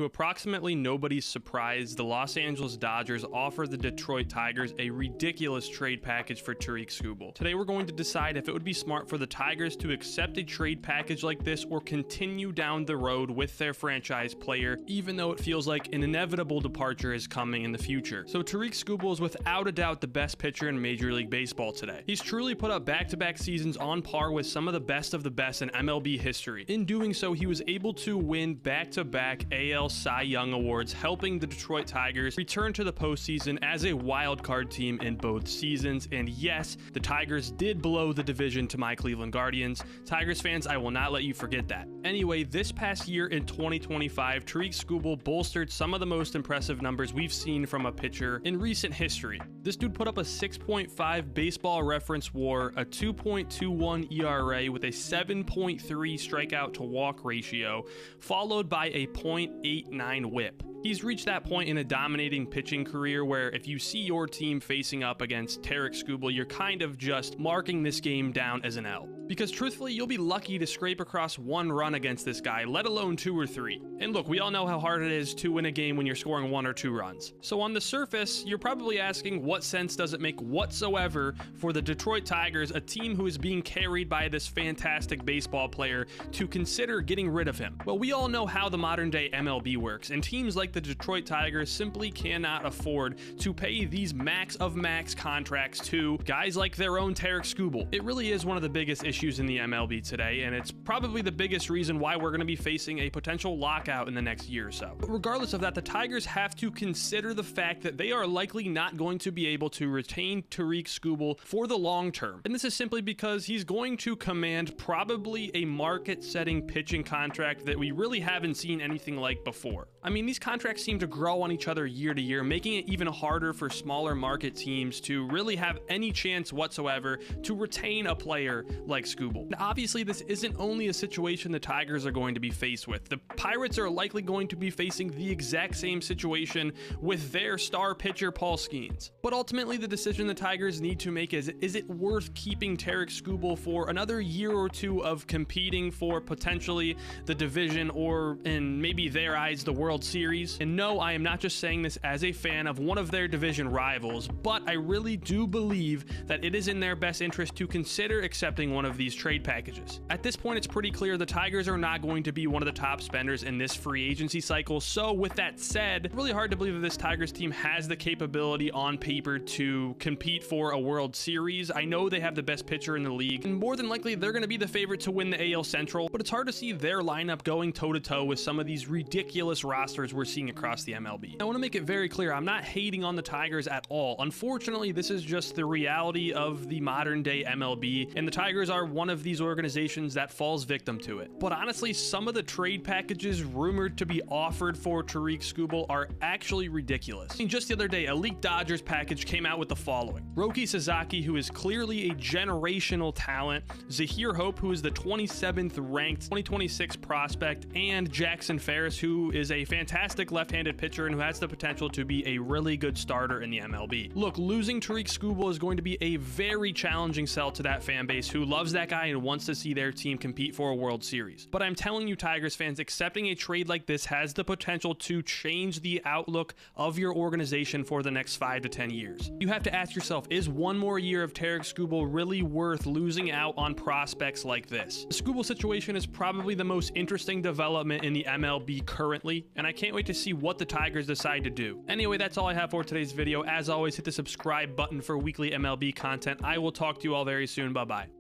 To approximately nobody's surprise, the Los Angeles Dodgers offered the Detroit Tigers a ridiculous trade package for Tarik Skubal. Today we're going to decide if it would be smart for the Tigers to accept a trade package like this or continue down the road with their franchise player, even though it feels like an inevitable departure is coming in the future. So Tarik Skubal is without a doubt the best pitcher in Major League Baseball today. He's truly put up back-to-back seasons on par with some of the best in MLB history. In doing so, he was able to win back-to-back AL Cy Young Awards, helping the Detroit Tigers return to the postseason as a wild card team in both seasons. And yes, the Tigers did blow the division to my Cleveland Guardians. Tigers fans, I will not let you forget that. Anyway, this past year in 2025, Tarik Skubal bolstered some of the most impressive numbers we've seen from a pitcher in recent history. This dude put up a 6.5 baseball reference WAR, a 2.21 ERA with a 7.3 strikeout to walk ratio, followed by a .89 whip. He's reached that point in a dominating pitching career where if you see your team facing up against Tarik Skubal, you're kind of just marking this game down as an L. Because truthfully, you'll be lucky to scrape across one run against this guy, let alone 2 or 3. And look, we all know how hard it is to win a game when you're scoring 1 or 2 runs. So on the surface, you're probably asking what sense does it make whatsoever for the Detroit Tigers, a team who is being carried by this fantastic baseball player, to consider getting rid of him? Well, we all know how the modern day MLB works, and teams like the Detroit Tigers simply cannot afford to pay these max of max contracts to guys like their own Tarik Skubal. It really is one of the biggest issues in the MLB today, and it's probably the biggest reason why we're going to be facing a potential lockout in the next year or so. But regardless of that, the Tigers have to consider the fact that they are likely not going to be able to retain Tarik Skubal for the long term. And this is simply because he's going to command probably a market-setting pitching contract that we really haven't seen anything like before. I mean, these contracts seem to grow on each other year to year, making it even harder for smaller market teams to really have any chance whatsoever to retain a player like Skubal. Now, obviously, this isn't only a situation the Tigers are going to be faced with. The Pirates are likely going to be facing the exact same situation with their star pitcher, Paul Skeens. But ultimately, the decision the Tigers need to make is it worth keeping Tarik Skubal for another year or two of competing for potentially the division or, in maybe their eyes, the World Series? And no, I am not just saying this as a fan of one of their division rivals, but I really do believe that it is in their best interest to consider accepting one of these trade packages. At this point, it's pretty clear the Tigers are not going to be one of the top spenders in this free agency cycle. So with that said, it's really hard to believe that this Tigers team has the capability on paper to compete for a World Series. I know they have the best pitcher in the league, and more than likely they're going to be the favorite to win the AL Central, but it's hard to see their lineup going toe-to-toe with some of these ridiculous rosters we're seeing across the MLB. I want to make it very clear, I'm not hating on the Tigers at all. Unfortunately, this is just the reality of the modern day MLB, and the Tigers are one of these organizations that falls victim to it. But honestly, some of the trade packages rumored to be offered for Tarik Skubal are actually ridiculous. I mean, just the other day, a leaked Dodgers package came out with the following: Roki Sasaki, who is clearly a generational talent, Zahir Hope, who is the 27th ranked 2026 prospect, and Jackson Ferris, who is a fantastic left-handed pitcher and who has the potential to be a really good starter in the MLB. Look, losing Tarik Skubal is going to be a very challenging sell to that fan base who loves that guy and wants to see their team compete for a World Series. But I'm telling you, Tigers fans, accepting a trade like this has the potential to change the outlook of your organization for the next 5 to 10 years. You have to ask yourself, is one more year of Tarik Skubal really worth losing out on prospects like this? The Skubal situation is probably the most interesting development in the MLB currently, and I can't wait to see what the Tigers decide to do. Anyway, that's all I have for today's video. As always, hit the subscribe button for weekly MLB content. I will talk to you all very soon. Bye-bye.